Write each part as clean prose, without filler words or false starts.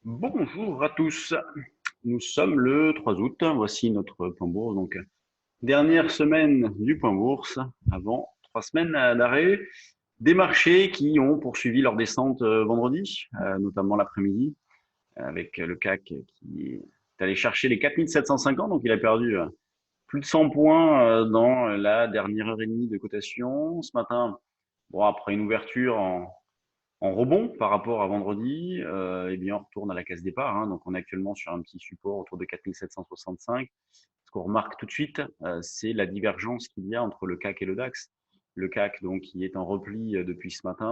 Bonjour à tous. Nous sommes le 3 août. Voici notre point bourse. Donc, dernière semaine du point bourse avant 3 semaines d'arrêt. Des marchés qui ont poursuivi leur descente vendredi, notamment l'après-midi, avec le CAC qui est allé chercher les 4750. Donc, il a perdu plus de 100 points dans la dernière heure et demie de cotation. Ce matin, bon, après une ouverture en rebond par rapport à vendredi, eh bien, on retourne à la case départ, hein. Donc, on est actuellement sur un petit support autour de 4765. Ce qu'on remarque tout de suite, c'est la divergence qu'il y a entre le CAC et le DAX. Le CAC, donc, qui est en repli depuis ce matin,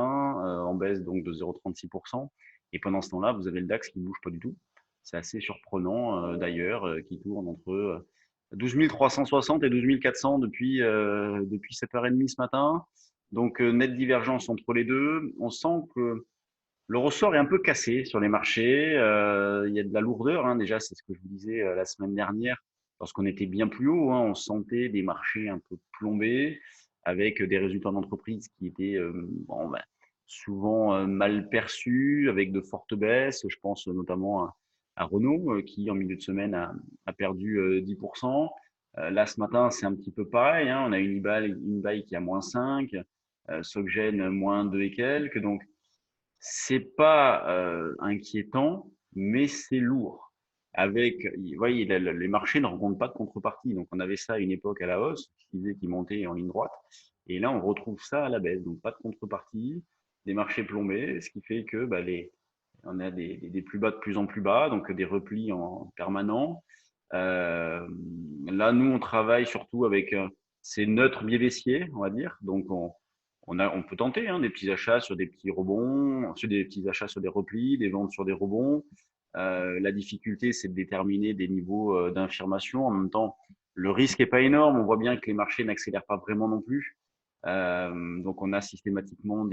en baisse donc de 0,36%. Et pendant ce temps-là, vous avez le DAX qui ne bouge pas du tout. C'est assez surprenant, d'ailleurs, qui tourne entre 12 360 et 12 400 depuis 7h30 ce matin. Donc, nette divergence entre les deux. On sent que le ressort est un peu cassé sur les marchés. Il y a de la lourdeur, hein. Déjà, c'est ce que je vous disais la semaine dernière, lorsqu'on était bien plus haut, hein. On sentait des marchés un peu plombés, avec des résultats d'entreprise qui étaient bon, ben, souvent mal perçus, avec de fortes baisses. Je pense notamment à Renault, qui en milieu de semaine a perdu 10%. Là, ce matin, c'est un petit peu pareil, hein. On a une baille qui a moins 5, Soggen moins 2 et quelques. Donc, c'est pas inquiétant, mais c'est lourd. Avec, vous voyez, les marchés ne rencontrent pas de contrepartie. Donc, on avait ça à une époque à la hausse, qui disait qu'ils montaient en ligne droite. Et là, on retrouve ça à la baisse. Donc, pas de contrepartie, des marchés plombés, ce qui fait que bah, on a des plus bas de plus en plus bas, donc des replis en permanent. Là, nous, on travaille surtout avec ces neutres biais baissiers, on va dire. Donc, on peut tenter des petits achats sur des petits rebonds, sur des petits achats sur des replis, des ventes sur des rebonds. La difficulté, c'est de déterminer des niveaux d'infirmation. En même temps, le risque est pas énorme. On voit bien que les marchés n'accélèrent pas vraiment non plus. Donc, on a systématiquement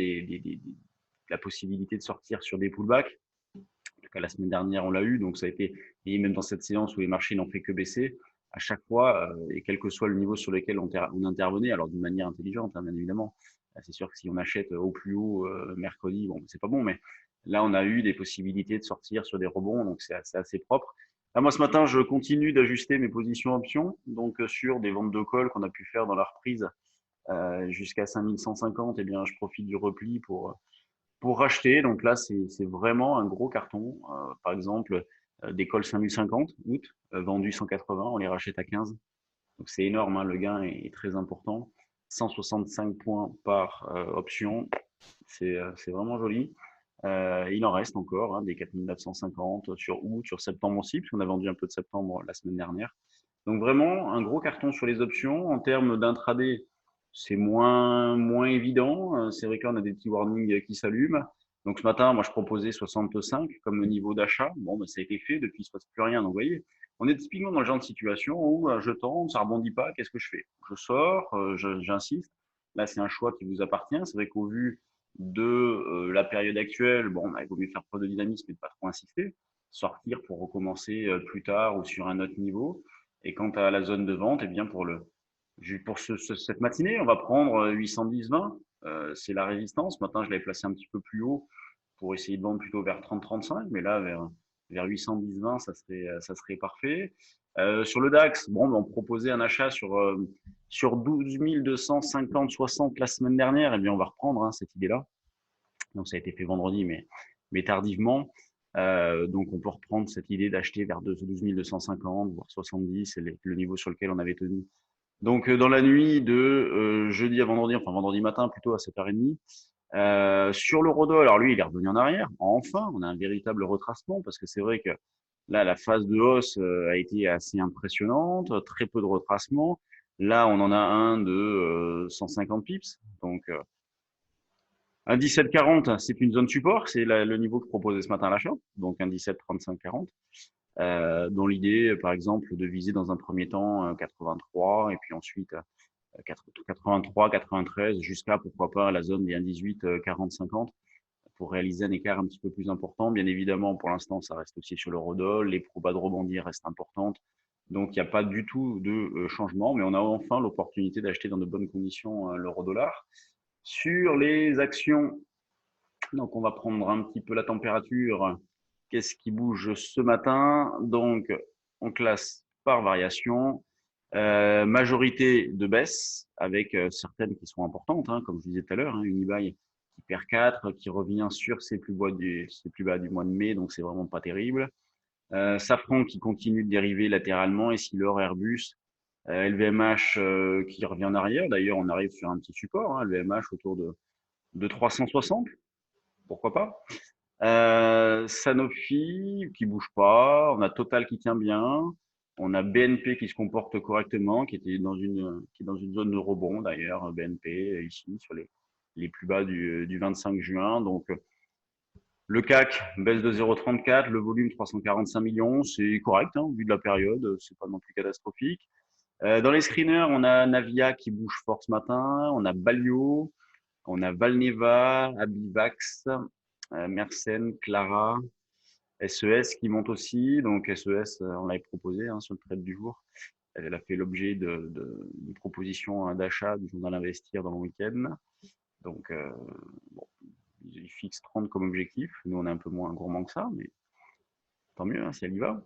la possibilité de sortir sur des pullbacks. En tout cas, la semaine dernière, on l'a eu. Donc, ça a été, et même dans cette séance où les marchés n'ont fait que baisser, à chaque fois, et quel que soit le niveau sur lequel on intervenait, alors d'une manière intelligente, hein, bien évidemment. C'est sûr que si on achète au plus haut mercredi, bon, c'est pas bon, mais là, on a eu des possibilités de sortir sur des rebonds, donc c'est assez propre. Là, moi, ce matin, je continue d'ajuster mes positions options, donc sur des ventes de call qu'on a pu faire dans la reprise jusqu'à 5150, eh bien, je profite du repli pour racheter. Donc là, c'est vraiment un gros carton. Par exemple, des calls 5050 août, vendus 180, on les rachète à 15. Donc c'est énorme, hein, le gain est très important. 165 points par option, c'est vraiment joli. Il en reste encore des 4950 sur août, sur septembre aussi, puisqu'on a vendu un peu de septembre la semaine dernière. Donc vraiment un gros carton sur les options. En termes d'intraday, c'est moins évident. C'est vrai qu'on a des petits warnings qui s'allument. Donc ce matin, moi je proposais 65 comme niveau d'achat. Bon, ben, ça a été fait, depuis il ne se passe plus rien. Donc vous voyez, on est typiquement dans le genre de situation où je tente, ça rebondit pas, qu'est-ce que je fais? Je sors, j'insiste. Là, c'est un choix qui vous appartient. C'est vrai qu'au vu de la période actuelle, bon, bah, il vaut mieux faire preuve de dynamisme et de pas trop insister. Sortir pour recommencer plus tard ou sur un autre niveau. Et quant à la zone de vente, eh bien pour cette matinée, on va prendre 810-20. C'est la résistance. Maintenant, je l'avais placé un petit peu plus haut pour essayer de vendre plutôt vers 30-35, mais là, vers 810-20, ça serait parfait. Sur le DAX, bon, ben, on proposait un achat sur 12 250-60 la semaine dernière. Eh bien, on va reprendre cette idée-là. Donc, ça a été fait vendredi, mais tardivement. Donc, on peut reprendre cette idée d'acheter vers 12 250, voire 70, c'est le niveau sur lequel on avait tenu. Donc, dans la nuit de jeudi à vendredi, enfin vendredi matin plutôt à 7h30, sur l'eurodoll, alors lui, il est revenu en arrière. Enfin, on a un véritable retracement parce que c'est vrai que là, la phase de hausse a été assez impressionnante, très peu de retracement. Là, on en a un de 150 pips. Donc, un 17,40, c'est une zone support, c'est le niveau que proposait ce matin l'achat. Donc, un 17,35,40. Dont l'idée, par exemple, de viser dans un premier temps 83 et puis ensuite 83, 93, jusqu'à pourquoi pas la zone des 1,18, 40, 50 pour réaliser un écart un petit peu plus important. Bien évidemment, pour l'instant, ça reste aussi sur l'eurodoll, les probas de rebondir restent importantes. Donc, il n'y a pas du tout de changement, mais on a enfin l'opportunité d'acheter dans de bonnes conditions l'euro-dollar. Sur les actions, donc on va prendre un petit peu la température. Qu'est-ce qui bouge ce matin? Donc, on classe par variation. Majorité de baisse avec certaines qui sont importantes, hein, comme je disais tout à l'heure, hein, Unibail qui perd 4, qui revient sur ses plus bas du mois de mai, donc c'est vraiment pas terrible. Safran qui continue de dériver latéralement, et Essilor, Airbus, LVMH qui revient en arrière. D'ailleurs, on arrive sur un petit support, hein, LVMH autour de 360, pourquoi pas. Sanofi qui bouge pas, on a Total qui tient bien, on a BNP qui se comporte correctement, qui est dans une zone de rebond d'ailleurs, BNP ici sur les plus bas du 25 juin. Donc le CAC baisse de 0,34, le volume 345 millions, c'est correct hein, au vu de la période, c'est pas non plus catastrophique. Dans les screeners, on a Navia qui bouge fort ce matin, on a Balio, on a Valneva, Abivax, Mersenne, Clara, SES qui monte aussi. Donc SES, on l'avait proposé hein, sur le trade du jour. Elle a fait l'objet d'une proposition hein, d'achat du journal Investir dans le week-end. Donc, bon, ils fixent 30 comme objectif. Nous, on est un peu moins gourmand que ça, mais tant mieux hein, si elle y va.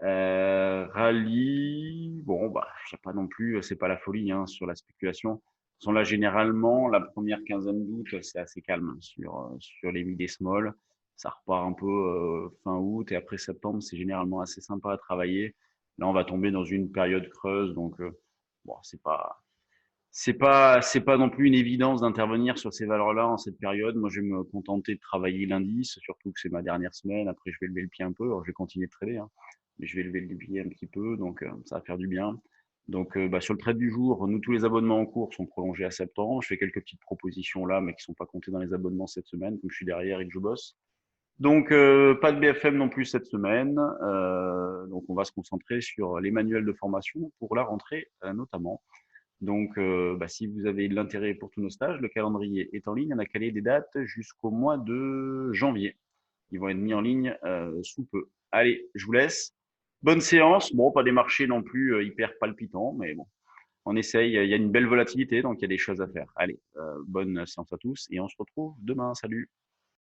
Rallye, bon, bah, je sais pas non plus, c'est pas la folie hein, sur la spéculation. Sont là généralement la première quinzaine d'août, c'est assez calme hein, sur les mid et small. Ça repart un peu fin août et après septembre, c'est généralement assez sympa à travailler. Là, on va tomber dans une période creuse, donc bon, c'est pas non plus une évidence d'intervenir sur ces valeurs-là en cette période. Moi, je vais me contenter de travailler l'indice, surtout que c'est ma dernière semaine. Après, je vais lever le pied un peu. Alors, je vais continuer de trader, hein, mais je vais lever le pied un petit peu, donc ça va faire du bien. Donc, bah, sur le trade du jour, nous, tous les abonnements en cours sont prolongés à septembre. Je fais quelques petites propositions là, mais qui ne sont pas comptées dans les abonnements cette semaine, comme je suis derrière et que je bosse. Donc, pas de BFM non plus cette semaine. Donc, on va se concentrer sur les manuels de formation pour la rentrée notamment. Donc, bah, si vous avez de l'intérêt pour tous nos stages, le calendrier est en ligne. On a calé des dates jusqu'au mois de janvier. Ils vont être mis en ligne sous peu. Allez, je vous laisse. Bonne séance. Bon, pas des marchés non plus hyper palpitants, mais bon, on essaye. Il y a une belle volatilité, donc il y a des choses à faire. Allez, bonne séance à tous et on se retrouve demain. Salut.